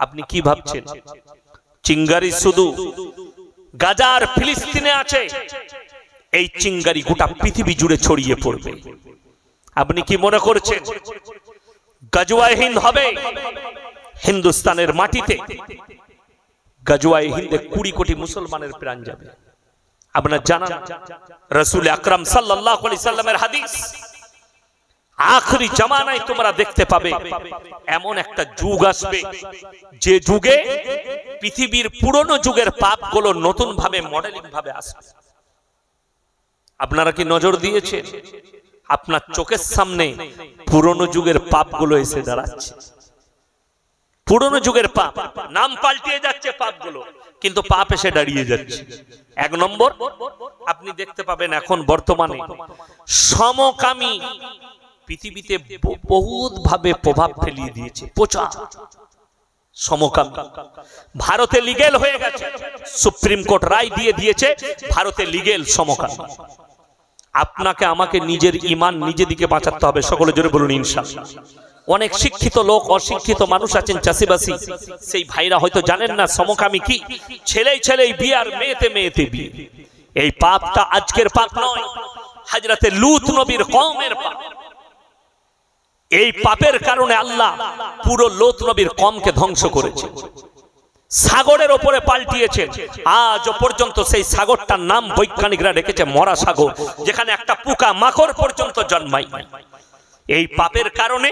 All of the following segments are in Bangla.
আপনি কি ভাবছেন চিঙ্গারি শুধু গাজা আর ফিলিস্তিনে আছে? এই চিঙ্গারি গোটা পৃথিবী জুড়ে ছড়িয়ে পড়বে। আপনি কি মনে করছেন গাজওয়ায়ে হিন্দ হবে হিন্দুস্তানের মাটিতে? গাজওয়ায়ে হিন্দে 20 কোটি মুসলমানের প্রাণ যাবে। আপনারা জানেন রাসূল আকরাম সাল্লাল্লাহু আলাইহি সাল্লামের হাদিস, আখরি জামানায় তোমরা দেখতে পাবে এমন একটা যুগ আসবে যে যুগে পৃথিবীর পুরনো যুগের পাপগুলো নতুন ভাবে মডেলিং ভাবে আসবে। আপনারা কি নজর দিয়েছেন? আপনার চোখের সামনে পুরনো যুগের পাপগুলো এসে দাঁড়াচ্ছে। পুরনো যুগের পাপ নাম পাল্টিয়ে যাচ্ছে পাপগুলো, কিন্তু পাপ এসে দাঁড়িয়ে যাচ্ছে। এক নম্বর, আপনি দেখতে পাবেন এখন বর্তমানে সমকামী পৃথিবীতে বহুত ভাবে প্রভাব ফেলিয়ে দিয়েছে। পোচা সমকামী ভারতে লিগেল হয়ে গেছে, সুপ্রিম কোর্ট রায় দিয়ে দিয়েছে ভারতে লিগেল সমকামী। আপনাকে আমাকে নিজের ঈমান নিজে দিকে বাঁচাতে হবে। সকলে জোরে বলুন ইনশাআল্লাহ। অনেক শিক্ষিত লোক, অশিক্ষিত মানুষ আছেন চাষিবাসী, সেই ভাইরা হয়তো জানেন না সমকামী কি। ছেলেই ছেলেই বিয়ে আর মেয়েতে মেয়েতে বিয়ে। এই পাপটা আজকের পাপ নয়, হযরতে লূত নবীর কওমের পাপ। এই পাপের কারণে আল্লাহ পুরো লূত নবীর কওমকে ধ্বংস করেছে, সাগরের উপরে পাল্টিয়েছেন। আজ পর্যন্ত সেই সাগরটার নাম বৈজ্ঞানিকরা রেখেছে মরা সাগর, যেখানে একটা পোকা মাকড় পর্যন্ত জন্মায় না। এই পাপের কারণে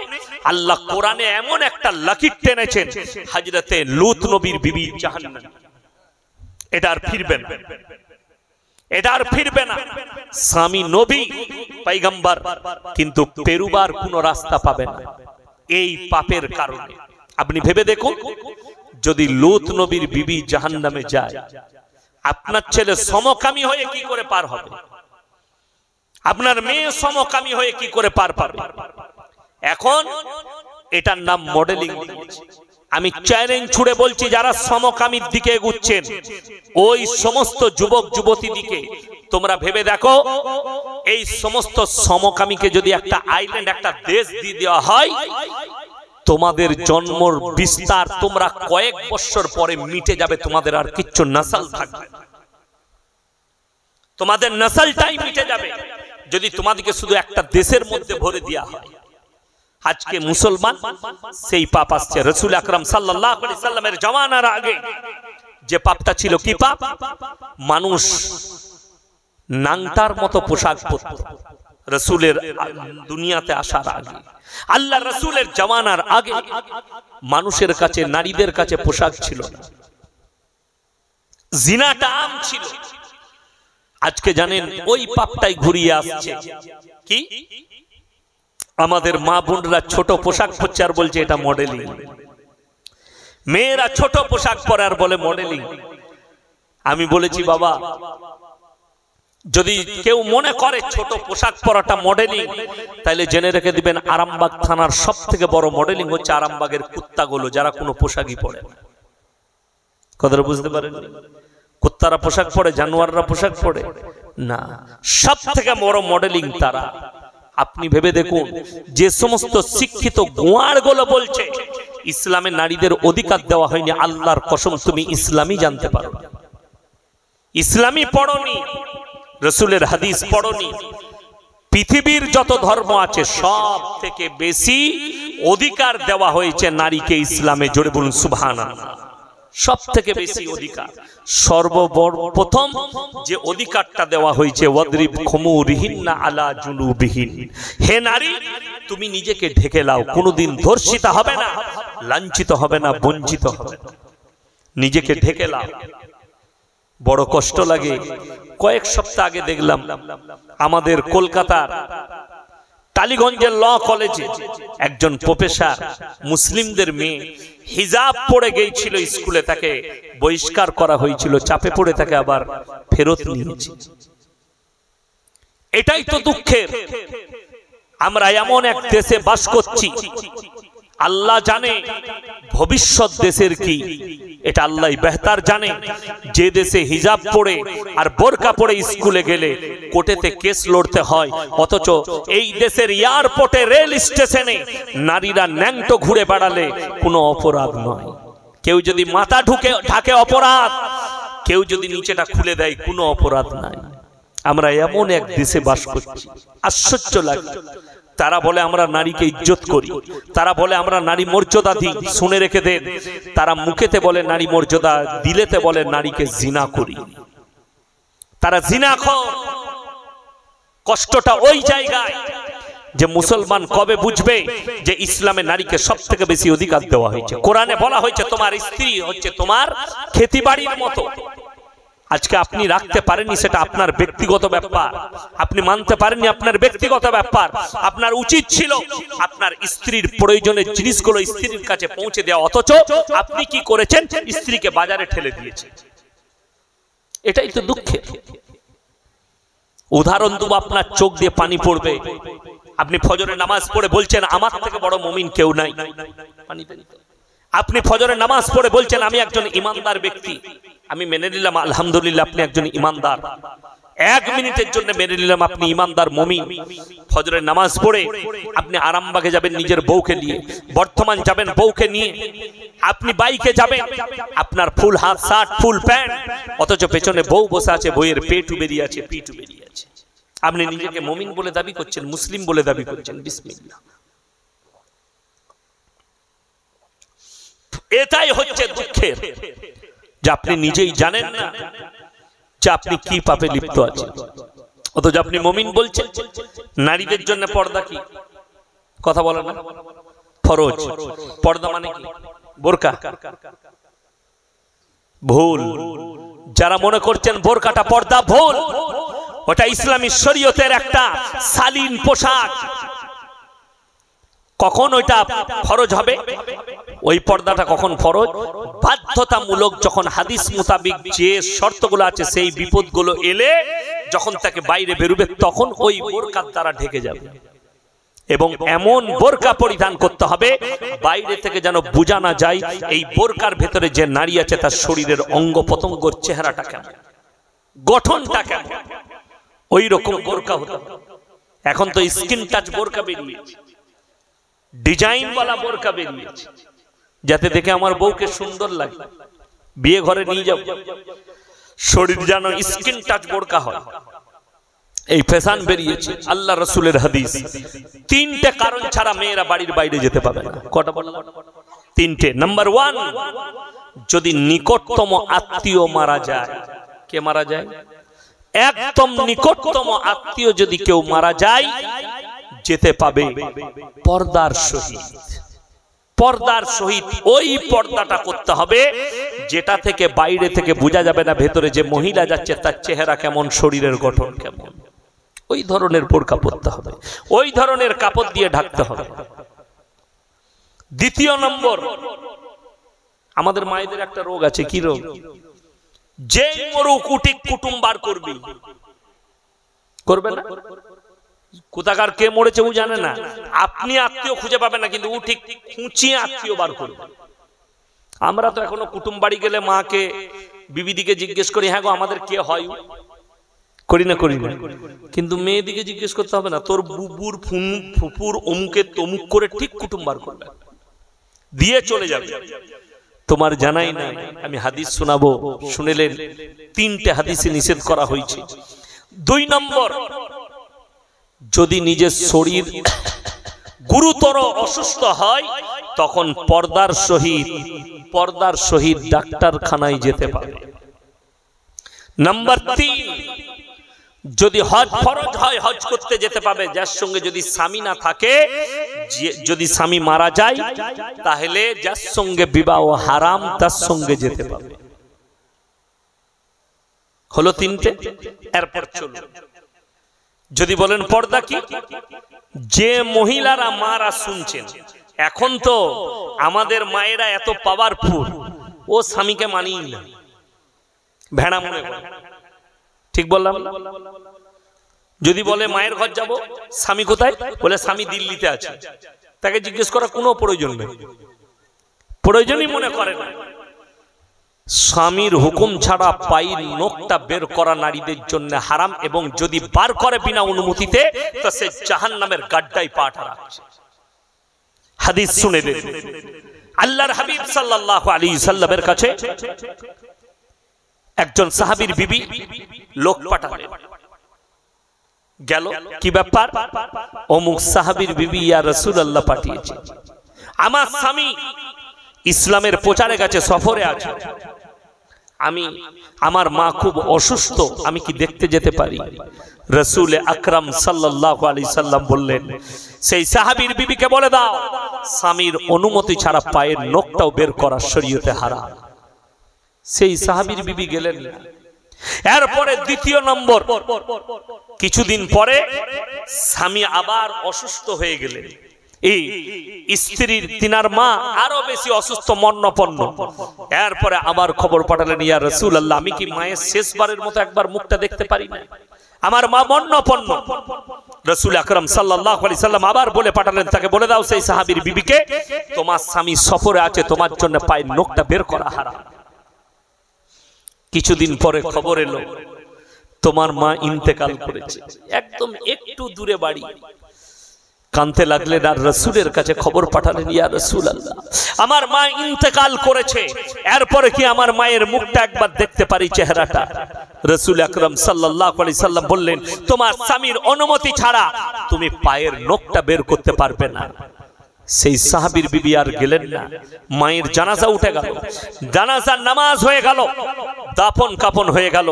আল্লাহ কোরআনে এমন একটা লাকির টেনেছেন, হযরতে লূত নবীর বিবি জাহান্নাম। এটা আর ফিরবে না, এটা আর ফিরবে না। স্বামী নবী পয়গম্বর, কিন্তু পেরুবার কোনো রাস্তা পাবেন না এই পাপের কারণে। আপনি ভেবে দেখুন, যদি লূত নবীর বিবি জাহান্নামে যায়, আপনার ছেলে সমকামী হয়ে কি করে পার হবে? আপনার মেয়ে সমকামী হয়ে কি করে পার পাবে? এখন এটার নাম মডেলিং। আমি চ্যালেঞ্জ ছুড়ে বলছি, যারা সমকামীর দিকে এগুচ্ছেন, ওই সমস্ত যুবক যুবতী দিকে তোমরা ভেবে দেখো, এই সমস্ত সমকামীকে যদি একটা আইল্যান্ড, একটা দেশ দিয়ে দেওয়া হয়, তোমাদের জন্মর বিস্তার তোমরা কয়েক বছর পরে মিটে যাবে, তোমাদের আর কিচ্ছু নসল থাকবে না, তোমাদের নসলটাই মিটে যাবে যদি তোমাদেরকে শুধু একটা দেশের মধ্যে ভরে দেওয়া হয়। আজকে মুসলমান সেই পাপ আসছে। রাসূল আকরাম সাল্লাল্লাহু আলাইহি সাল্লামের জামানার আগে যে পাপটা ছিল, কি পাপ? মানুষ নাংটার মতো পোশাক পরত। রাসূলের দুনিয়াতে আসার আগে, আল্লাহ রাসূলের জামানার আগে মানুষের কাছে, নারীদের কাছে পোশাক ছিল না, জিনাটা আম ছিল। আজকে জানেন ওই পাপটাই ঘুরিয়ে আসছে। কি? আমাদের মা বোনরা ছোট পোশাক পরছে আর বলছে এটা মডেলিং। মেয়েরা ছোট পোশাক পরে আর বলে মডেলিং। আমি বলেছি, বাবা, যদি কেউ মনে করে ছোট পোশাক পরাটা মডেলিং, তাহলে জেনে রেখে দিবেন আরামবাগ থানার সব থেকে বড় মডেলিং হচ্ছে আরামবাগের কুত্তাগুলো, যারা কোনো পোশাকই পরে না। কথাটা বুঝতে পারেন? কুত্তারা পোশাক পরে, জানোয়াররা পোশাক পরে না, সব থেকে বড় মডেলিং তারা। আপনি ভেবে দেখুন, যে সমস্ত শিক্ষিত গোয়াড়গুলো বলছে ইসলামে নারীদের অধিকার দেওয়া হয়নি, আল্লাহর কসম তুমি ইসলামই জানতে পারো না, ইসলামই পড়নি, রাসূলের হাদিস পড়নি। পৃথিবীর যত ধর্ম আছে সব থেকে বেশি অধিকার দেওয়া হয়েছে নারীকে ইসলামে। জোরে বলুন সুবহানাল্লাহ। সব থেকে বেশি অধিকার, সর্বপ্রথম যে অধিকারটা দেওয়া হয়েছে, ওয়াদরিব খুমুরিহিন্না আলা জুনুবিহিন, হে নারী তুমি নিজেকে ঢেকে লাও, কোনোদিন ধর্ষিতা হবে না, লাঞ্ছিত হবে না, বঞ্চিত হবে না, নিজেকে ঢেকে লাও। বড় কষ্ট লাগে। কয়েক সপ্তাহ আগে দেখলাম আমাদের কলকাতার টালিগঞ্জের ল কলেজে একজন প্রফেসর মুসলিমদের মেয়ে হিজাব পরে গিয়েছিল স্কুলে, তাকে বহিষ্কার করা হয়েছিল, চাপে পড়ে তাকে আবার ফেরত নিয়েছে। এটাই তো দুঃখের। আমরা এমন এক দেশে বাস করছি, আল্লাহ জানে ভবিষ্যৎ দেশের কি, এটা আল্লাহ বেহতার জানে। যে দেশে হিজাব পরে আর বোরকা পরে স্কুলে গেলে কোর্টেতে কেস লড়তে হয়, অথচ এই দেশের এয়ারপোর্টে, রেল স্টেশনে নারীরা ন্যাংটো ঘুরে বেড়ালে কোনো অপরাধ নয়। কেউ যদি মাথা ঢাকে অপরাধ, কেউ যদি নিচেটা খুলে দেয় কোনো অপরাধ নাই। আমরা এমন এক দেশে বাস করছি, আশ্চর্য লাগে। তারা বলে আমরা নারীকে ইজ্জত করি, তারা বলে আমরা নারী মর্যাদা দিই। শুনে রেখে দেন, তারা মুখেতে বলে নারী মর্যাদা, দিলেতে বলে নারীকে জিনা করি। তারা জিনাখোর। কষ্টটা ওই জায়গায় যে মুসলমান কবে বুঝবে যে ইসলামে নারীকে সব থেকে বেশি অধিকার দেওয়া হয়েছে। কোরআনে বলা হয়েছে তোমার স্ত্রী হচ্ছে তোমার খেতিবাড়ির মতো। আজকে আপনি রাখতে পারেননি, সেটা আপনার ব্যক্তিগত ব্যাপার। আপনি মানতে পারেননি, আপনার ব্যক্তিগত ব্যাপার। আপনার উচিত ছিল আপনার স্ত্রীর প্রয়োজনের জিনিসগুলো স্ত্রীর কাছে পৌঁছে দেওয়া, অথচ আপনি কি করেছেন? স্ত্রীকে বাজারে ঠেলে দিয়েছেন। এটাই তো দুঃখের। উদাহরণ দেব, আপনার চোখ দিয়ে পানি পড়বে। আপনি ফজরের নামাজ পড়ে বলছেন আমার থেকে বড় মুমিন কেউ নাই। আপনি ফজরের নামাজ পড়ে বলছেন আমি একজন ইমানদার ব্যক্তি, আমি মেনে নিলাম আলহামদুলিল্লাহ আপনি একজন ইমানদার। এক মিনিটের জন্য মেনে নিলাম আপনি ইমানদার মুমিন। ফজরের নামাজ পড়ে আপনি আরামবাগে যাবেন নিজের বউকে নিয়ে, বর্তমান যাবেন বউকে নিয়ে, আপনি বাইকে যাবেন, আপনার ফুল হাত শার্ট ফুল প্যান্ট, অথচ পেছনে বউ বসে আছে, বইয়ের পেটু বেরিয়ে আছে, পিটু বেরিয়ে আছে। আপনি নিজেকে মুমিন বলে দাবি করছেন, মুসলিম বলে দাবি করছেন। বিসমিল্লাহ। এটাই হচ্ছে দুঃখের, যে আপনি নিজেই জানেন না যে আপনি কি পাপে লিপ্ত আছেন, অথচ আপনি মুমিন বলছেন। নারীদের জন্য পর্দা কি? কথা বলে না, ফরজ। পর্দা মানে কি? বোরকা। ভুল। যারা মনে করছেন বোরকাটা পর্দা, ভুল। ওটা ইসলামী শরীয়তের একটা শালীন পোশাক। কখন ওইটা ফরজ হবে? ওই পর্দাটা কখন ফরজ? বাধ্যতামূলক, যখন হাদিস মোতাবিক যে শর্তগুলো আছে সেই বিপদগুলো এলে যখন তাকে বাইরে বেরোবে তখন ওই বোরকার দ্বারা ঢেকে যাবে। এবং এমন বোরকা পরিধান করতে হবে বাইরে থেকে যেন বোঝা না যায় এই বোরকার ভেতরে যে নারী আছে তার শরীরের অঙ্গ প্রত্যঙ্গর চেহারাটা কেমন, গঠনটা কেমন, ওই রকম বোরকা হতে হবে। এখন তো স্কিন টাচ বোরকা বেরিয়েছে, ডিজাইন वाला বোরকা বেরিয়েছে, যাতে দেখে আমার বউকে সুন্দর লাগে, বিয়ে ঘরে নিয়ে যাব, শরীর যেন স্কিন টাচ বোরকা হয়। এই ফ্যাশন বেরিয়েছে। আল্লাহ রাসূলের হাদিস, তিনটে কারণ ছাড়া মেয়েরা বাড়ির বাইরে যেতে পাবে না। কটা বললাম? তিনটে। নাম্বার 1, যদি নিকটতম আত্মীয় মারা যায়। কে মারা যায়? একদম নিকটতম আত্মীয় যদি কেউ মারা যায় যেতে পাবে পর্দার সহিত। পর্দার সহিত ওই পর্দাটা করতে হবে যেটা থেকে বাইরে থেকে বোঝা যাবে না ভেতরে যে মহিলা যাচ্ছে তার চেহারা কেমন, শরীরের গঠন কেমন। ওই ধরনের বোরকা পরতে হবে, ওই ধরনের কাপড় দিয়ে ঢাকতে হবে। দ্বিতীয় নম্বর, আমাদের মায়েদের একটা রোগ আছে। কি রোগ? যেই মরুক উঠিক কুটুম বার করবি। করবে না? কোথাকার কে মরেছে ও জানে না, আপনি আত্মীয় খুঁজে পাবেন না, কিন্তু উঠিক খুঁচিয়ে আত্মীয় বার করবে। আমরা তো এখনো কুটুম বাড়ি গেলে মাকে বিবিদিকে জিজ্ঞেস করি, হ্যাঁ গো আমাদের কে হয়, করি না? করি না। কিন্তু মেয়েদিকে জিজ্ঞেস করতে হবে না, তোর বুবুর ফুপুর অমুকে তমুক করে ঠিক কুটুম বার করবে, দিয়ে চলে যাবে। তোমার জানাই না। আমি হাদিস শোনাবো, শুনেলেন। তিনটে হাদিসে নিষেধ করা হয়েছে। 2 নম্বর, যদি নিজের শরীর গুরুতর অসুস্থ হয় তখন পর্দার সহিত ডাক্তারখানায় যেতে পারে। নাম্বার 3, যদি হজ ফরজ হয় হজ করতে যেতে পাবে, যার সঙ্গে যদি স্বামী না থাকে, যদি স্বামী মারা যায় তাহলে যার সঙ্গে বিবাহ হারাম তার সঙ্গে যেতে পাবে। হলো 3টে। এরপর চলুন, যদি বলেন পর্দা কি, যে মহিলারা মারা শুনছেন, এখন তো আমাদের মায়েরা এত পাওয়ারফুল, ও স্বামীকে মানিয়ে না, ভেড়া মনে করে। ঠিক বললাম? যদি বলে মায়ের ঘর যাব, স্বামী কোথায়? বলে স্বামী দিল্লিতে আছে। তাকে জিজ্ঞেস করার কোনো প্রয়োজন নেই, প্রয়োজনই মনে করে না। স্বামীর হুকুম ছাড়া পায়ের নখটা বের করা নারীদের জন্য হারাম, এবং যদি বার করে বিনা অনুমতিতে তো সে জাহান্নামের গাড্ডায় পা রাখছে। হাদিস শুনে দেন, আল্লাহর হাবিব সাল্লাল্লাহু আলাইহি সাল্লামের কাছে একজন সাহাবীর বিবি লোক পাঠালেন, গেল, কি ব্যাপার? অমুক সাহাবীর বিবি ইয়া রাসূলুল্লাহ পাঠিয়েছে, আমার স্বামী ইসলামের প্রচারে গেছে, সফরে আছে, আমার মা খুব অসুস্থ, আমি কি দেখতে যেতে পারি? রাসূল আকরাম সাল্লাল্লাহু আলাইহি সাল্লাম বললেন, সেই সাহাবীর বিবিকে বলে দাও স্বামীর অনুমতি ছাড়া পায়ের নখটাও বের করা শরীয়তে হারাম। সেই সাহাবীর বিবি গেলেন না। এরপরে দ্বিতীয় নম্বর, কিছুদিন পরে স্বামী আবার অসুস্থ হয়ে গেলেন, এই স্ত্রীর তিনার মা আরো বেশি অসুস্থ, মন্নপন্ন। এরপরে আবার খবর পাঠালেন, ইয়া রাসূলুল্লাহ, আমি কি মায়ের শেষবারের মতো একবার মুখটা দেখতে পারি না? আমার মা মন্নপন্ন। রাসূল আকরাম সাল্লাল্লাহু আলাইহি সাল্লাম আবার বলে পাঠালেন, তাকে বলে দাও সেই সাহাবীর বিবিকে, তোমার স্বামী সফরে আছে, তোমার জন্য পায়ের নখটা বের করা হারাম। কিছুদিন পরে খবর এলো, তোমার মা ইন্তেকাল করেছে, একদম একটু দূরে বাড়ি। কানতে লাগলেন আর রাসূলের কাছে খবর পাঠালেন, ইয়া রাসূলুল্লাহ, আমার মা ইন্তেকাল করেছে, এরপরে কি আমার মায়ের মুখটা একবার দেখতে পারি, চেহারাটা? রাসূল আকরাম সাল্লাল্লাহু আলাইহি সাল্লাম বললেন, তোমার স্বামীর অনুমতি ছাড়া তুমি পায়ের নখটা বের করতে পারবে না। সেই সাহাবীর বিবি আর গেলেন না। মায়ের জানাজা উঠে গেল, জানাজার নামাজ হয়ে গেল, দাফন কাফন হয়ে গেল।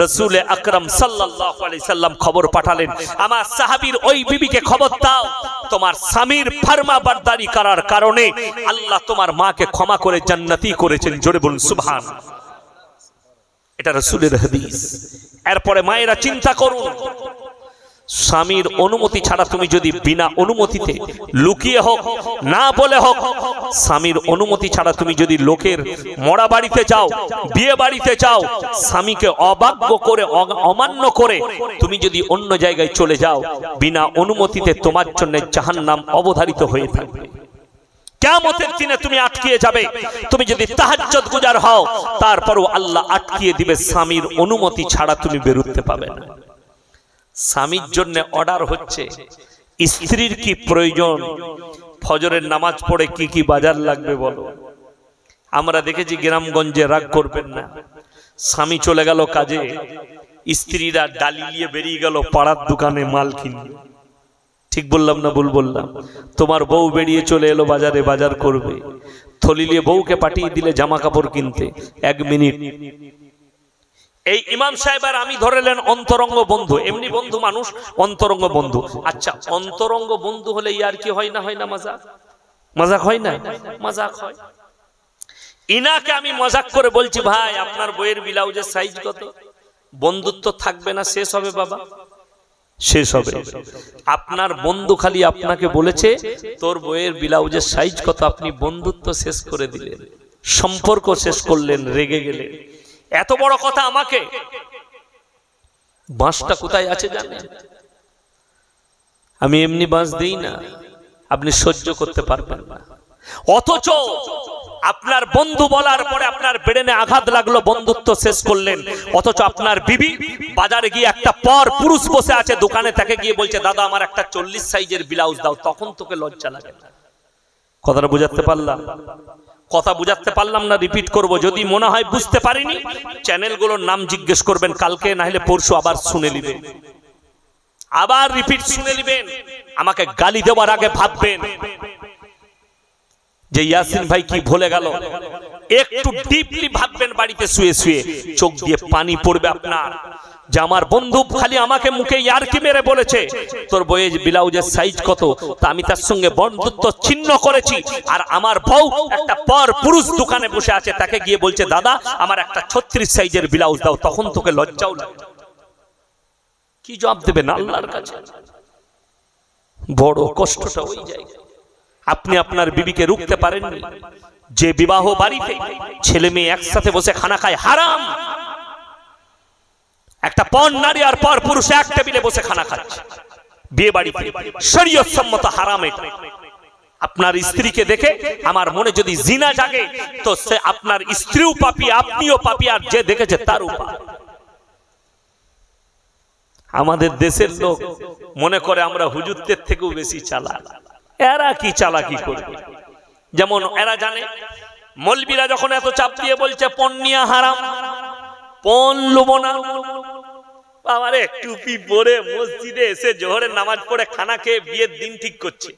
রাসূল আকরাম সাল্লাল্লাহু আলাইহি সাল্লাম খবর পাঠালেন, আমার সাহাবীর ওই বিবিকে খবর দাও, তোমার স্বামীর ফরমাবরদারি করার কারণে আল্লাহ তোমার মাকে ক্ষমা করে জান্নাতি করেছেন। জোরে বলুন সুবহানাল্লাহ। এটা রাসূলের হাদিস। এরপরে মায়েরা চিন্তা করুন, স্বামীর অনুমতি ছাড়া তুমি যদি বিনা অনুমতিতে, লুকিয়ে হোক, না বলে হোক, স্বামীর অনুমতি ছাড়া তুমি যদি লোকের মরা বাড়িতে যাও, বিয়ে বাড়িতে যাও, স্বামীকে অবাধ্য করে, অমান্য করে তুমি যদি অন্য জায়গায় চলে যাও, বিনা অনুমতিতে তোমার জন্য জাহান্নাম অবধারিত হয়ে থাকবে। কিয়ামতের দিনে তুমি আটকিয়ে যাবে। তুমি যদি তাহাজ্জুদ গুজার হও, তারপরও আল্লাহ আটকিয়ে দিবে, স্বামীর অনুমতি ছাড়া তুমি বের হতে পাবে না। স্বামীর জন্য অর্ডার হচ্ছে, স্ত্রীর কি প্রয়োজন, ফজরের নামাজ পড়ে কি কি বাজার লাগবে বলো। আমরা দেখেছি গ্রামগঞ্জে, রাগ করবেন না, স্বামী চলে গেল কাজে, স্ত্রীরা ডালি নিয়ে বেরিয়ে গেল পাড়ার দোকানে মাল কিনবে। ঠিক বললাম না ভুল বললাম? তোমার বউ বেরিয়ে চলে এলো বাজারে, বাজার করবে, থলি নিয়ে বউকে পাঠিয়ে দিলে জামা কাপড় কিনতে, 1 মিনিট। এই ইমাম সাহেব আর আমি ধরেলেন অন্তরঙ্গ বন্ধু, এমনি বন্ধু মানুষ, অন্তরঙ্গ বন্ধু। আচ্ছা, অন্তরঙ্গ বন্ধু হলে ইয়ার কি হয় না, হয় না? মজাক, মজাক হয় না? মজাক হয়। ইনাকে আমি মজাক করে বলছি, ভাই আপনার বইয়ের ব্লাউজের সাইজ কত? বন্ধুত্ব থাকবে না, শেষ হবে বাবা, শেষ হবে। আপনার বন্ধু খালি আপনাকে বলেছে তোর বইয়ের ব্লাউজের সাইজ কত, আপনি বন্ধুত্ব শেষ করে দিলেন, সম্পর্ক শেষ করলেন, রেগে গেলেন। এত বড় কথা আমাকে, বাঁশটা কোথায় আছে জানেন? আমি এমনি বাঁশ দিই না, আপনি সহ্য করতে পারবেন না। অথচ আপনার বন্ধু বলার পরে আপনার ব্রেনে আঘাত লাগলো, বন্ধুত্ব শেষ করলেন। অথচ আপনার বিবি বাজারে গিয়ে একটা পর পুরুষ বসে আছে দোকানে, তাকে গিয়ে বলছে, দাদা আমার একটা 40 সাইজের ব্লাউজ দাও, তখন তোকে লজ্জা লাগে না। কথাটা বুঝাতে পারলাম? কথা বুঝাতে পারলাম না? রিপিট করব, যদি মনে হয় বুঝতে পারিনি চ্যানেলগুলোর নাম জিজ্ঞেস করবেন, কালকে না হলে পরশু আবার শুনে নেবেন, আবার রিপিট শুনে নেবেন। আমাকে গালি দেওয়ার আগে ভাববেন যে ইয়াসিন ভাই কি ভুলে গেল, একটু ডিপলি ভাববেন। বাড়িতে শুয়ে শুয়ে চোখ দিয়ে পানি পড়বে আপনার, যে আমার বন্ধু খালি আমাকে মুখে ইয়ারকি মেরে বলেছে তোর বইয়ের ব্লাউজের সাইজ কত, তা আমি তার সঙ্গে বন্ধুত্ব ছিন্ন করেছি। আর আমার বউ একটা পর পুরুষ দোকানে বসে আছে, তাকে গিয়ে বলছে, দাদা আমার একটা 36 সাইজের ব্লাউজ দাও, তখন তোকে লজ্জাও লাগে। কি জবাব দেবেন আল্লাহর কাছে? বড় কষ্টটা ওই জায়গায়। আপনি আপনার বিবিকে রুখতে পারেননি। যে বিবাহ বাড়িতে ছেলে মেয়ে একসাথে বসে খানা খায়, হারাম। একটা পর নারী আর পর পুরুষ এক টেবিলে বসে খানা খাচ্ছে বিয়ে বাড়িতে, শরীয়ত সম্মত হারাম এটা। আপনার স্ত্রীকে দেখে আমার মনে যদি জিনা জাগে, তো সে আপনার স্ত্রীও পাপী, আপনিও পাপী, আর যে দেখেছে তারও পাপী। আমাদের দেশের লোক মনে করে আমরা হুজুরদের থেকেও বেশি চালাক। এরা কি চালাকি করবে? যেমন এরা জানে মৌলবীরা যখন এত চাপ দিয়ে বলছে পণ নেওয়া হারাম, পণ লুবো না, আমারে টুপি পরে মসজিদে এসে জোহরের নামাজ পড়ে খানা খেয়ে বিয়ের দিন ঠিক করছে।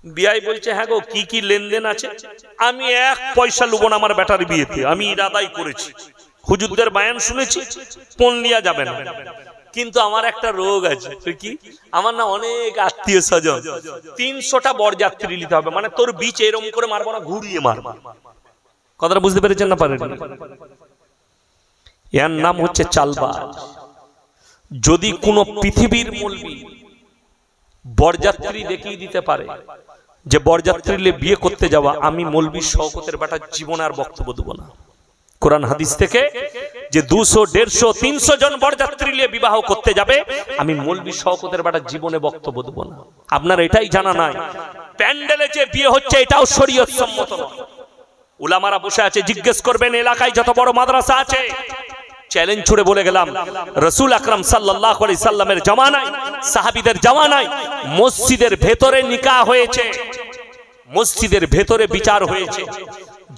বিয়াই বলছে হ্যাঁ গো কি কি লেনদেন আছে, আমি 1 পয়সা লুবো না আমার বেটার বিয়েতে, আমি ইরাদাই করেছি, হুজুরদের বায়ান শুনেছি, পণ নেওয়া যাবে না। কিন্তু আমার একটা রোগ আছে, কি আমার না অনেক আত্মীয় স্বজন, 300টা বরযাত্রী নিতে হবে, মানে তোর বিচ এরকম করে মারবো না, ঘুরিয়ে মারবো। কথাটা বুঝতে পেরেছেন না পারেন? এর নাম হচ্ছে চালবাজ। যদি কোনো পৃথিবীর মৌলবী বরযাত্রী দেখিয়ে দিতে পারে যে বরযাত্রী বিয়ে করতে যাওয়া, আমি মৌলবী শওকতের বেটা জীবনে আর বক্তব্য দেব না। কোরআন হাদিস থেকে যে 200, 150, 300 জন বরযাত্রী নিয়ে বিবাহ করতে যাবে, আমি মৌলবী শওকতের বেটা জীবনে বক্তব্য দেব না। আপনার এটাই জানা নাই প্যান্ডেলে যে বিয়ে হচ্ছে এটাও শরীয়ত সম্মত নয়। উলামারা বসে আছে, জিজ্ঞেস করবেন এলাকায় যত বড় মাদ্রাসা আছে, চ্যালেঞ্জ ছুড়ে বলে গেলাম রাসূল আকরাম সাল্লাল্লাহু আলাইহি সাল্লামের জামানায়, সাহাবীদের জামানায় মসজিদের ভেতরে নিকাহ হয়েছে, মসজিদের ভেতরে বিচার হয়েছে,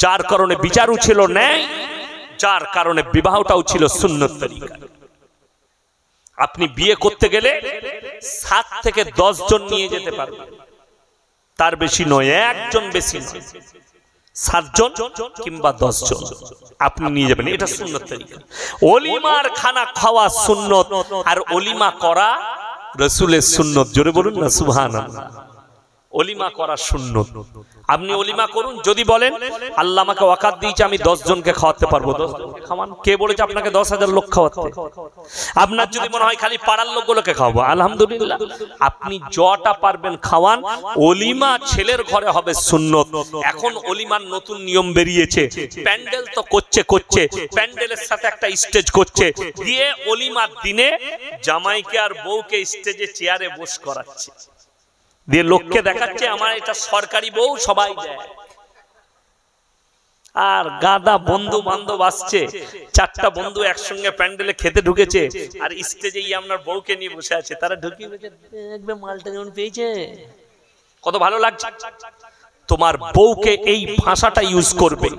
যার কারণে বিচারও ছিল ন্যায়, যার কারণে বিবাহটাও ছিল সুন্নত তরিকা। আপনি বিয়ে করতে গেলে 7 থেকে 10 জন নিয়ে যেতে পারবেন, তার বেশি নয়, একজন বেশি নয়, 7 জন কিংবা 10 জন আপনি নিয়ে যাবেন, এটা সুন্নত তরিকা। ওলিমার খানা খাওয়া সুন্নত, আর ওলিমা করা রাসূলের সুন্নত। জোরে বলুন না সুবহানাল্লাহ। ওলিমা করা সুন্নত, আপনি ওলিমা করুন। যদি বলেন আল্লাহ আমাকে ওয়াকাত দিয়েছে আমি 10 জনকে খাওয়াতে পারবো, 10 জনকে খাওয়ান। কে বলেছে আপনাকে 10,000 লোক খাওয়াতে? আপনার যদি মনে হয় খালি পাড়ার লোকগুলোকে খাওয়াবো, আলহামদুলিল্লাহ, আপনি যটা পারবেন খাওয়ান। ওলিমা ছেলের ঘরে হবে সুন্নত। এখন ওলিমার নতুন নিয়ম বেরিয়েছে, প্যান্ডেল তো করছে, প্যান্ডেলের সাথে একটা স্টেজ করছে, দিয়ে ওলিমার দিনে জামাইকে আর বউকে স্টেজে চেয়ারে বস করাচ্ছে, দিয়ে লোককে দেখাচ্ছে আমার এটা সরকারি বউ, সবাই দেয়। আর গাদা বন্ধু বান্ধব আসছে, 4টা বন্ধু একসঙ্গে প্যান্ডেলে খেতে ঢুকেছে, আর স্টেজে আপনার বউকে নিয়ে বসে আছে, তারা ঢুকিয়ে একদম মালটা যেমন পেয়েছে, কত ভালো লাগছে। তোমার বউকে এই ভাষাটা ইউজ করবে,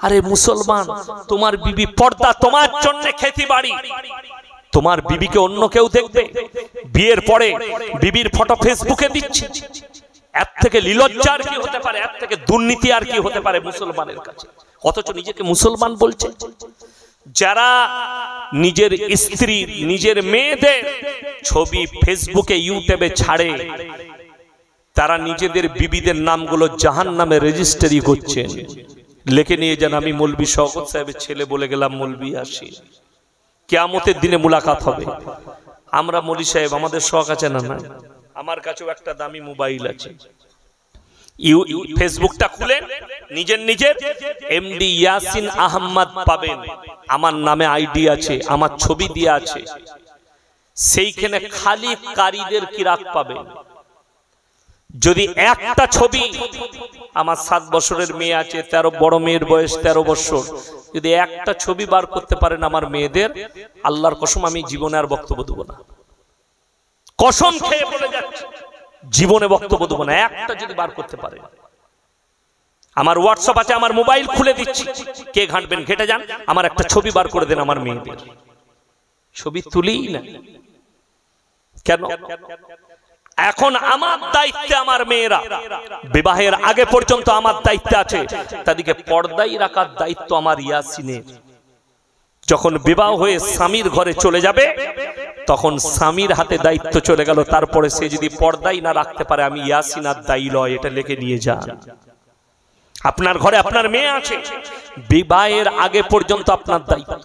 আরে মুসলমান তোমার বিবি পর্দা, তোমার জন্য খেতে বাড়ি, তোমার বিবিকে অন্য কেউ দেখবে, বিয়ের পরে বিবির ফটো ফেসবুকে দিচ্ছে, এর থেকে লীলজ্জা আর কি হতে পারে, এর থেকে দুর্নীতি আর কি হতে পারে মুসলমানের কাছে? অথচ নিজেকে মুসলমান বলছে। যারা নিজের স্ত্রী, নিজের মেয়েদের ছবি ফেসবুকে ইউটিউবে ছাড়ে, তারা নিজেদের বিবিদের নামগুলো জাহান্নামে রেজিস্ট্রি করছে। লিখে নিয়ে যান, আমি মৌলবী শওকত সাহেবের ছেলে বলে গেলাম, মৌলবী আসি, কিয়ামতের দিনে মুলাকাত হবে। আমরা মৌলবী সাহেব, আমাদের শখ আছে না? না, আমার কাছেও একটা দামি মোবাইল আছে, ফেসবুকটা খুলেন, নিজের এমডি ইয়াসিন আহমদ পাবেন, আমার নামে আইডি আছে, আমার ছবি দিয়ে আছে, সেইখানে খালি কারীদের কিরাত পাবেন। যদি একটা ছবি, আমার 7 বছরের মেয়ে আছে, 13 বড় মেয়ের বয়স 13 বছর, যদি একটা ছবি বার করতে পারেন আমার মেয়েদের, আল্লাহর কসম আমি জীবনে আর বক্তব্য দেব না, কসম খেয়ে বলে যাচ্ছি, জীবনে বক্তব্য দেব না। একটা যদি বার করতে পারে, আমার হোয়াটসঅ্যাপ আছে, আমার মোবাইল খুলে দিচ্ছি, কে ঘাঁটবেন ঘেটে যান, আমার একটা ছবি বার করে দেন আমার মেয়েদের। ছবি তুলিই না কেন? এখন আমার দায়িত্বে আমার মেয়েরা, বিবাহের আগে পর্যন্ত আমার দায়িত্বে আছে, তাদেরকে পর্দায় রাখার দায়িত্ব আমার ইয়াসিনের। যখন বিবাহ হয়ে স্বামীর ঘরে চলে যাবে, তখন স্বামীর হাতে দায়িত্ব চলে গেল। তারপরে সে যদি পর্দাই না রাখতে পারে, আমি ইয়াসিন আর দায়ী লয়, এটা লিখে নিয়ে যান। আপনার ঘরে আপনার মেয়ে আছে, বিবাহের আগে পর্যন্ত আপনার দায়িত্ব।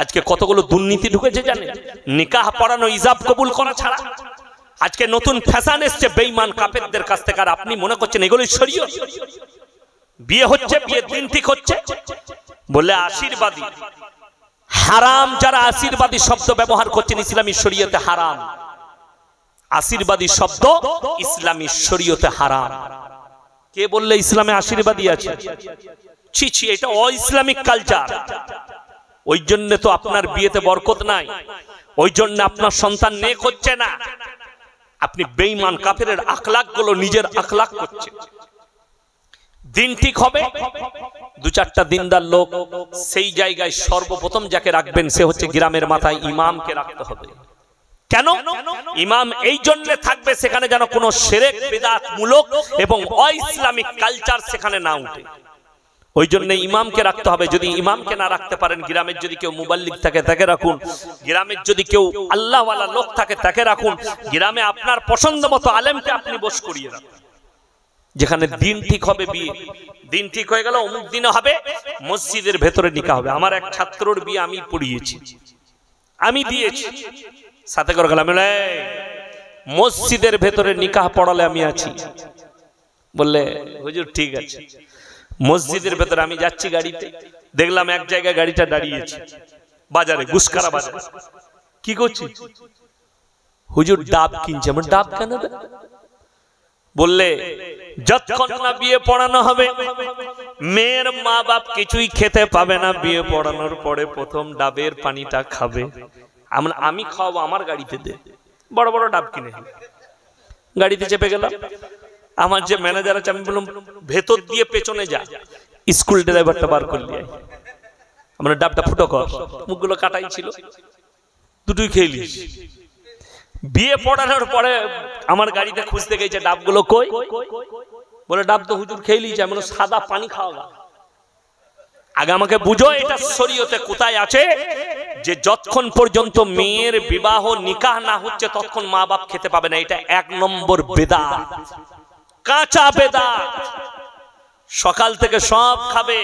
আজকে কতগুলো দুর্নীতি ঢুকেছে জানেন? নিকাহ পড়ানো, ইজাব কবুল করা ছাড়া আজকে নতুন ফ্যাশন এসছে বেঈমান কাফেরদের কাছ থেকে, আর আপনি মনে করছেন এগুলোই শরীয়ত। বিয়ে হচ্ছে, বিয়ের দিন ঠিক হচ্ছে, বলে আশীর্বাদী। হারাম যারা আশীর্বাদী শব্দ ব্যবহার করছেন, ইসলামী শরীয়তে হারাম। আশীর্বাদী শব্দ ইসলামী শরীয়তে হারাম। কে বললে ইসলামে আশীর্বাদী আছে? ছি ছি, এটা অ-ইসলামিক কালচার। ওই জন্য তো আপনার বিয়েতে বরকত নাই, ওই জন্য আপনার সন্তান নেক হচ্ছে না। আপনি বেঈমান কাফেরের আখলাক গুলো নিজের আখলাক করছেন। দিন ঠিক হবে, দু চারটা দিনদার লোক সেই জায়গায় সর্বপ্রথম যাকে রাখবেন সে হচ্ছে গ্রামের মাথায় ইমামকে রাখতে হবে। কেন? ইমাম এই জন্য থাকবে সেখানে যেন কোনো শিরক বিদআত মূলক এবং অইসলামিক কালচার সেখানে না উঠে। ওই জন্য ইমামকে রাখতে হবে। যদি ইমামকে না রাখতে পারেন, গ্রামের যদি কেউ মুবাল্লিগ থাকে তাকে রাখুন, গ্রামের যদি কেউ আল্লাহওয়ালা লোক থাকে তাকে রাখুন, গ্রামে আপনার পছন্দ মতো আলেমকে আপনি বস করিয়ে রাখুন। যেখানে দিন ঠিক হবে, বিয়ে দিন ঠিক হয়ে গেল, অমুক দিনে হবে, মসজিদের ভেতরে নিকাহ হবে। আমার এক ছাত্রর বিয়ে আমি পড়িয়েছি, আমি দিয়েছি, সাথে করে গেলাম, মসজিদের ভেতরে নিকাহ পড়ালে আমি আছি। বললে হুজুর ঠিক আছে। মসজিদের ভেতরে আমি যাচ্ছি গাড়িতে, দেখলাম এক জায়গায় গাড়িটা দাঁড়িয়েছে, বাজারে গুসকারা বাজার। কি করছি? হুজুর ডাব কিনছে। আমার ডাব কেন? বললে যতক্ষণ না বিয়ে পড়ানো হবে মেয়ের মা বাপ কিছুই খেতে পাবে না, বিয়ে পড়ানোর পরে প্রথম ডাবের পানিটা খাবে। আমি খাওয়াবো, আমার গাড়িতে দে। বড় বড় ডাব কিনে গাড়িতে চেপে গেলাম। আমার যে ম্যানেজার আছে আমি বললাম ভেতর দিয়ে পেছনে যা, স্কুল ড্রাইভারটা বার করলি, আমরা ডাবটা ফুটো কর। মুখগুলো কাটাই ছিল, দুটোই খেয়েলিস। বিয়ে পড়ানোর পরে আমার গাড়িতে খুঁজতে গেছে ডাবগুলো কই, বলে ডাব তো হুজুর খেয়ে লিয়েছে। আমি বললাম সাদা পানি খাওয়া। আগে আমাকে বুঝো এটা শরীয়তে কোথায় আছে যে যতক্ষণ পর্যন্ত মেয়ের বিবাহ নিকাহ না হচ্ছে ততক্ষণ মা বাপ খেতে পাবে না। এটা 1 নম্বর বেদাত, কাঁচা বেদাত। সকাল থেকে সব খাবে,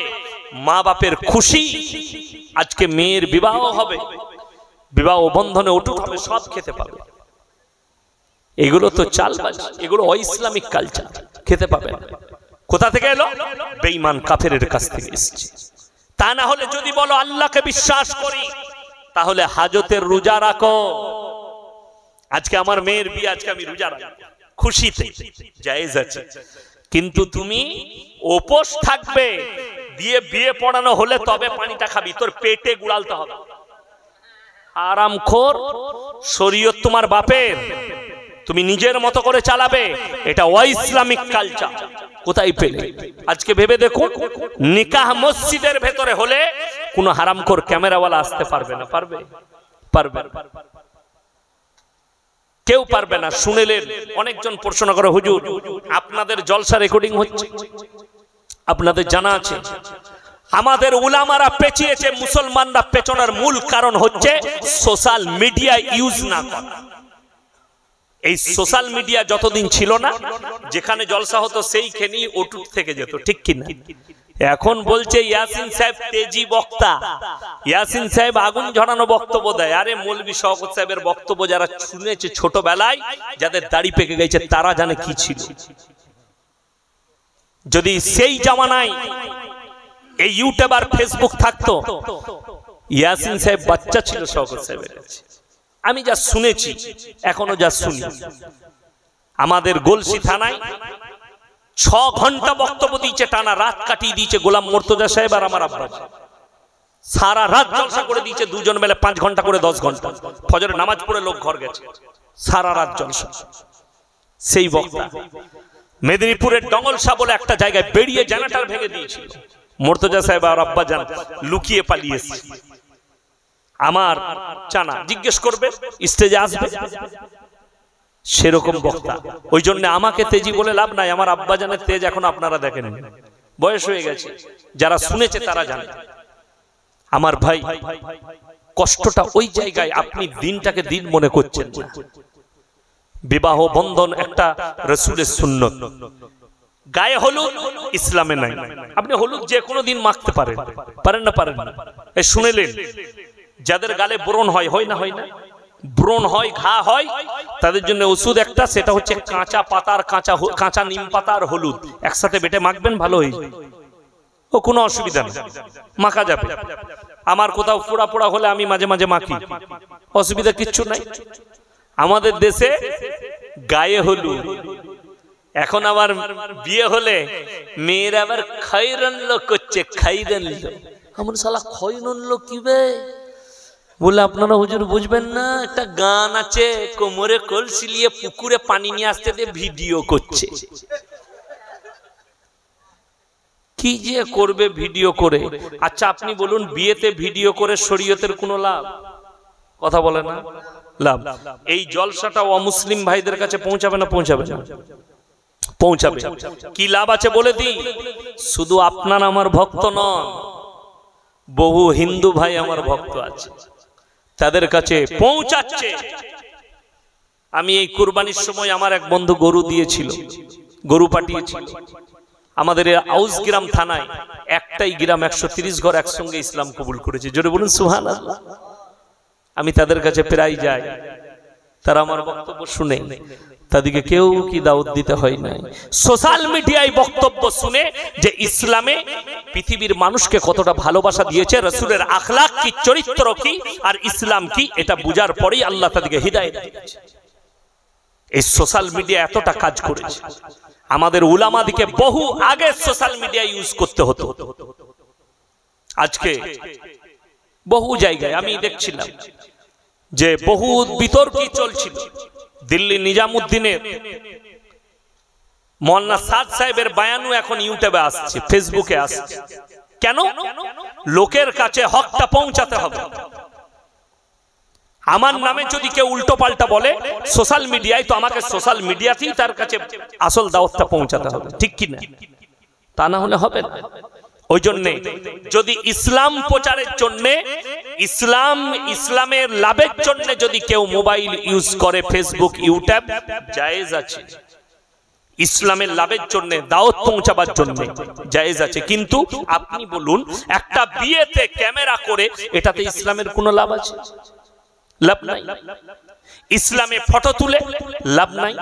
মা বাপের খুশি। আজকে মেয়ের বিবাহ হবে, বিবাহ বন্ধনে অটুট হবে, সব খেতে পাবে। এগুলো তো চালবাজ, এগুলো অইসলামিক কালচার, খেতে পাবেন। কোথা থেকে এলো? বেঈমান কাফেরের কাছ থেকে এসেছে। তা না হলে যদি বলো আল্লাহকে বিশ্বাস করি, তাহলে হাজতের রোজা রাখো। আজকে আমার মেয়ের বিয়ে, আজকে আমি রোজা রাখবো, খুশিতে জায়েজ আছে। কিন্তু তুমি উপোস থাকবে, দিয়ে বিয়ে পড়ানো হলে তবে পানিটা খাবি, তোর পেটে গুড়ালতে হবে। আরামখোর, শরীয়ত তোমার বাপের, তুমি নিজের মতো করে চালাবে। এটা অইসলামিক কালচার। কোথায় পেলে? আজকে ভেবে দেখুন, নিকাহ মসজিদের ভেতরে হলে কোন হারামখোর ক্যামেরাওয়ালা আসতে পারবে না। পারবে? পারবে? কেউ পারবে না। শুনেলেন অনেকজন প্রশ্ন করে, হুজুর আপনাদের জলসা রেকর্ডিং হচ্ছে, আপনাদের জানা আছে আমাদের উলামারা পেঁচিয়েছে, মুসলমানরা পেছনের মূল কারণ হচ্ছে সোশ্যাল মিডিয়া ইউজ না করা। এই সোশ্যাল মিডিয়া যতদিন ছিল না, যেখানে জলসা হতো সেইখানেই অটুট থেকে যেত, ঠিক কিনা? এখন বলছে ইয়াসিন সাহেব তেজি বক্তা, ইয়াসিন সাহেব আগুন ঝরানো বক্তব্য দেয়। আরে মৌলভী শওকত সাহেবের বক্তব্য যারা শুনেছে ছোটবেলায়, যাদের দাড়ি পেকে গেছে, তারা জানে কি ছিল। যদি সেই জামানায় এই ইউটিউব আর ফেসবুক থাকতো, ইয়াসিন সাহেব বাচ্চা ছিল শওকত সাহেবের কাছে। আমি যা শুনেছি, এখনো যা শুনি, আমাদের গলসি থানায় 6 ঘন্টা বক্তব্য দিয়েছে, টানা রাত কাটিয়ে দিয়েছে গোলাম মুর্তজা সাহেব আর আমার আব্বা। সারা রাত জলসা করে দিয়েছে, দুজন মিলে 5 ঘন্টা করে 10 ঘন্টা। ফজরের নামাজ পড়ে লোক ঘর গেছে, সারা রাত জলসা। সেই বক্তা মেদিনীপুরের ডঙ্গলসা বলে একটা জায়গায় বেরিয়ে জেনারেটর ভেঙে দিয়েছিল। মুর্তজা সাহেব আর আব্বা জান লুকিয়ে পালিয়েছে। আমার জানা, জিজ্ঞেস করবে, স্টেজে আসবে, সেরকম বক্তা। ওই জন্য আমাকে তেজি বলে লাভ নাই। আমার আব্বা জানের তেজ এখন আপনারা দেখেন, বয়স হয়ে গেছে, যারা শুনেছে তারা জানে। আমার ভাই, কষ্টটা ওই জায়গায়, আপনি দিনটাকে দিন মনে করছেন না। বিবাহ বন্ধন একটা রাসূলের সুন্নত। গায়ে হলুদ ইসলামে নাই। আপনি হলুদ যে কোনো দিন মাখতে পারেন, পারেন না? পারেন না? এই শুনেলেন যাদের গালে ব্রণ হয়, হয় না? হয় না? ব্রণ হয়, ঘা হয়, তাদের জন্য ওষুধ একটা, সেটা হচ্ছে কাঁচা পাতার কাঁচা নিম পাতা আর হলুদ একসাথে বেটে মাখবেন, ভালো হয়ে যায়। ও কোনো অসুবিধা নেই, মাখা যাবে। আমার কোথাও পোড়া পোড়া হলে আমি মাঝে মাঝে মাখি, অসুবিধা কিচ্ছু নাই। আমাদের দেশে গায়ে হলুদ। এখন আবার বিয়ে হলে মেয়েরা আবার খৈরনলো করছে, খৈরনলো। আমার শালা খৈরনলো কি বে? বলে আপনারা হুজুর বুঝবেন না, একটা গান আছে, কোমরে কলসি নিয়ে পুকুরে পানি নিয়ে আসতে দিয়ে ভিডিও করছে। কি যে করবে ভিডিও করে। আচ্ছা আপনি বলুন, বিয়েতে ভিডিও করে শরীয়তের কোনো লাভ? কথা বলে না লাভ। এই জলসাটা অমুসলিম ভাইদের কাছে পৌঁছাবে না পৌঁছাবে না? পৌঁছাবে। কি লাভ আছে বলে দিই, শুধু আপনার আমার ভক্ত নন, বহু হিন্দু ভাই আমার ভক্ত আছে, তাদের কাছে পৌঁছাচ্ছে। আমি এই কুরবানির সময় আমার এক বন্ধু গরু দিয়েছিল, গরু পাঠিয়েছিল আমাদের আউস গ্রাম থানায়। একটাই গ্রাম 130 ঘর একসঙ্গে ইসলাম কবুল করেছে। জোরে বলুন সুবহানাল্লাহ। আমি তাদের কাছে প্রায় যাই, তারা আমার বক্তব্য শুনে, তাদেরকে কেউ কি দাওয়াত দিতে হয় না। সোশ্যাল মিডিয়ায় বক্তব্য শুনে যে ইসলামে পৃথিবীর মানুষকে কতটা ভালোবাসা দিয়েছে, রাসূলের আখলাক কি, চরিত্র কি, আর ইসলাম কি, এটা বুঝার পরেই আল্লাহ তাদেরকে হিদায়াত দিয়েছে। এই সোশ্যাল মিডিয়া এতটা কাজ করেছে, আমাদের উলামাদিকে বহু আগে সোশ্যাল মিডিয়া ইউজ করতে হতো। আজকে বহু জায়গায় আমি দেখছিলাম যে বহু বিতর্কই চলছিল। দিল্লি নিজামুদ্দিনের মৌলানা সাদ সাহেবের বায়ানও এখন ইউটিউবে আসছে, ফেসবুকে আসছে। কেন? লোকের কাছে হকটা পৌঁছাতে হবে। আমার নামে যদি কেউ উল্টো পাল্টা বলে সোশ্যাল মিডিয়ায়, তো আমাকে সোশ্যাল মিডিয়াতেই তার কাছে আসল দাওয়াতটা পৌঁছাতে হবে, ঠিক কি না? তা না হলে হবে না। ওই জন্য যদি ইসলাম প্রচারের জন্য, ইসলামের লাভের জন্য যদি কেউ মোবাইল ইউজ করে, ফেসবুক ইউটিউব জায়েজ আছে। ইসলামের লাভের জন্য, দাওয়াত পৌঁছাবার জন্য জায়েজ আছে। কিন্তু আপনি বলুন, একটা বিয়েতে ক্যামেরা করে, এটাতে ইসলামের কোনো লাভ আছে? লাভ নাই। ইসলামে ফটো তুলে লাভ নাই।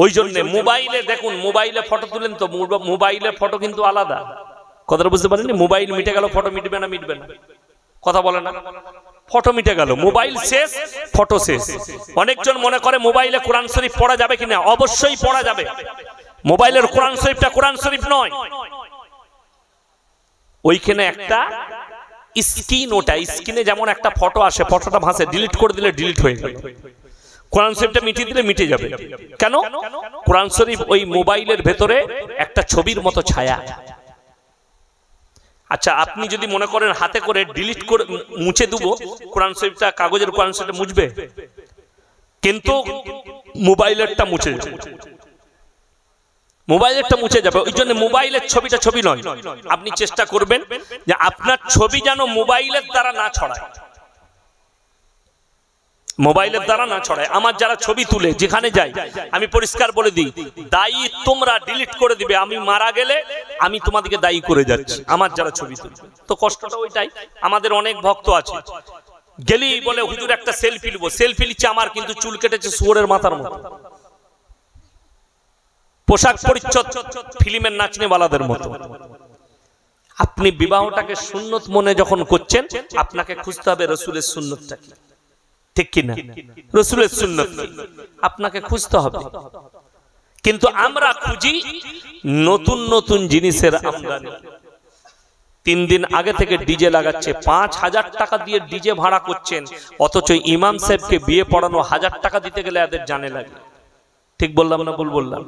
ওই জন্য মোবাইলে দেখুন, মোবাইলে ফটো তুলেন তো মোবাইলের ফটো কিন্তু আলাদা। কথাটা বুঝতে পারেননি? মোবাইল মিটে গেল, ফটো মিটবে না? মিটবে না। কথা বলে না? ফটো মিটে গেল, মোবাইল শেষ, ফটো শেষ। অনেকজন মনে করে মোবাইলে কোরআন শরীফ পড়া যাবে কিনা। অবশ্যই পড়া যাবে। মোবাইলের কোরআন শরীফটা কোরআন শরীফ নয়, ওইখানে একটা স্ক্রিন, ওটা স্ক্রিনে যেমন একটা ফটো আসে, ফটোটা ভাসে, ডিলিট করে দিলে ডিলিট হয়ে গেল। কোরআন শরীফটা মিটিয়ে দিলে মিটে যাবে। কেন? কোরআন শরীফ ওই মোবাইলের ভেতরে একটা ছবির মতো ছায়া। আচ্ছা আপনি যদি মনে করেন হাতে করে ডিলিট করে মুছে দেবো কোরআন শরীফটা, কাগজের কোরআন শরীফটা মুছবে, কিন্তু মোবাইলেরটা মুছে যাবে। মোবাইলেরটা মুছে যাবে। ওই জন্য মোবাইলের ছবিটা ছবি নয়। আপনি চেষ্টা করবেন যে আপনার ছবি যেন মোবাইলের দ্বারা না ছড়ায়, মোবাইলের দ্বারা না ছড়ায়। আমার যারা ছবি তুলে যেখানে যাই, আমি পরিষ্কার বলে দিই, দায়ী তোমরা, ডিলিট করে দিবে। আমি মারা গেলে আমি তোমাদেরকে দায়ী করে যাচ্ছি। আমার যারা ছবি তুলে, তো কষ্টটা ওইটাই। আমাদের অনেক ভক্ত আছে, গেলেই বলে হুজুর একটা সেলফি নেবো। সেলফি নিচ্ছে আমার, কিন্তু চুল কেটেছে শুয়োরের মাথার মতো, পোশাক পরিচ্ছদ ফিল্মের নাচনেওয়ালাদের মতো। আপনি বিবাহটাকে সুন্নত মনে যখন করছেন, আপনাকে খুঁজতে হবে রাসূলের সুন্নতটা কি, ঠিক কি না? রাসূলের সুন্নত আপনাকে খুঁজতে হবে। কিন্তু আমরা খুঁজি নতুন নতুন জিনিসের আমদানি। 3 দিন আগে থেকে ডিজে লাগাচ্ছে, 5000 টাকা দিয়ে ডিজে ভাড়া করছেন, অথচ ইমাম সাহেবকে বিয়ে পড়ানো 1000 টাকা দিতে গেলে এদের জানে লাগে। ঠিক বললাম না ভুল বললাম?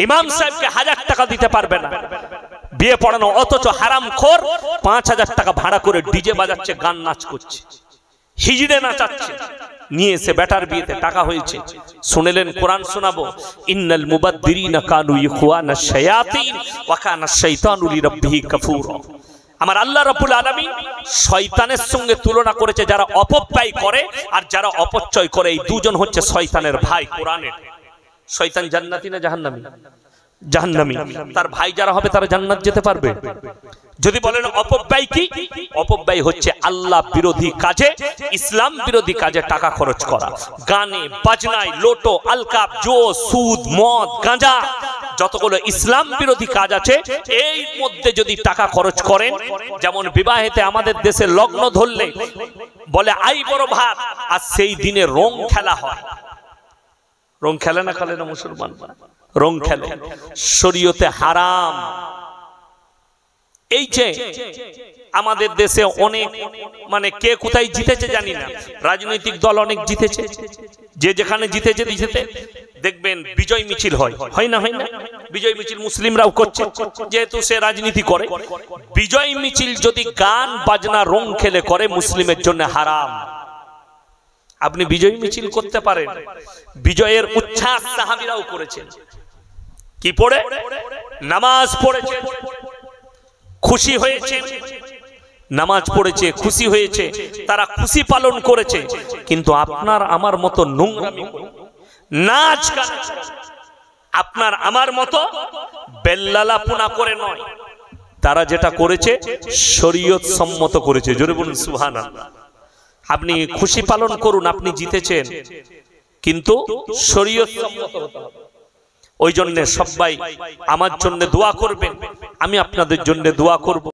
ইমাম সাহেবকে 1000 টাকা দিতে পারবে না বিয়ে পড়ানো, অথচ হারামখোর 5000 টাকা ভাড়া করে ডিজে বাজাচ্ছে, গান নাচ করছে, হিজড়ে নাচাচ্ছে। নিয়ে এসে বেটার বিয়েতে টাকা হয়েছে, শুনলেন কোরআন শোনাবো, ইন্নাল মুবাদদিরিনা কানু ইখওয়ানাশ শায়াতিন ওয়া কানাশ শাইতানু লিরাব্বিহি কাফুরা। আমার আল্লাহ রাব্বুল আলামিন শয়তানের সঙ্গে তুলনা করেছে যারা অপব্যয় করে আর যারা অপচয় করে, এই দুজন হচ্ছে শয়তানের ভাই। কোরআনের শয়তান জান্নাতি না জাহান্নামী? জাহান্নামী। তার ভাই যারা হবে তারা জান্নাত যেতে পারবে? যদি বলেন অপব্যয় কি, অপব্যয় হচ্ছে আল্লাহ বিরোধী কাজে, ইসলাম বিরোধী কাজে টাকা খরচ করা। গানে বাজনায়, লোটো, আলকাপ, জুয়া, সুদ, মদ, গাঁজা, যতগুলো ইসলাম বিরোধী কাজ আছে, এই মধ্যে যদি টাকা খরচ করেন, যেমন বিবাহেতে আমাদের দেশে লগ্ন ধরলে বলে আই বড় ভাত, আর সেই দিনে রং খেলা হয়। রং খেলে না খেলে না মুসলমান? রং খেলে, শরীয়তে হারাম। এই যে আমাদের দেশে অনেক মানে কে কোথায় জিতেছে জানি না, রাজনৈতিক দল অনেক জিতেছে, যে যেখানে জিতেছে দেখবেন বিজয় মিছিল হয় না বিজয় মিছিল মুসলিমরাও করছে, যেহেতু সে রাজনীতি করে। বিজয় মিছিল যদি গান বাজনা রং খেলে করে মুসলিমের জন্য হারাম। আপনি বিজয় মিছিল করতে পারেন, বিজয়ের উচ্ছ্বাস সাহাবীরাও করেছেন, কি পড়ে? নামাজ পড়েছে, খুশি হয়েছে, নামাজ পড়েছে, খুশি হয়েছে, তারা খুশি পালন করেছে। কিন্তু আপনার আমার মতো নোংরামি নাচ গান, আপনার আমার মতো বেল্লালাপনা করে নয়, তারা যেটা করেছে শরীয়ত সম্মত করেছে। জোরে বলুন সুবহানাল্লাহ। আপনি খুশি পালন করুন, আপনি জিতেছেন, কিন্তু শরীয়ত সম্মত হতে হবে। ওই জন্য সবাই আমার জন্য দোয়া করবেন, আমি আপনাদের জন্য দোয়া করব।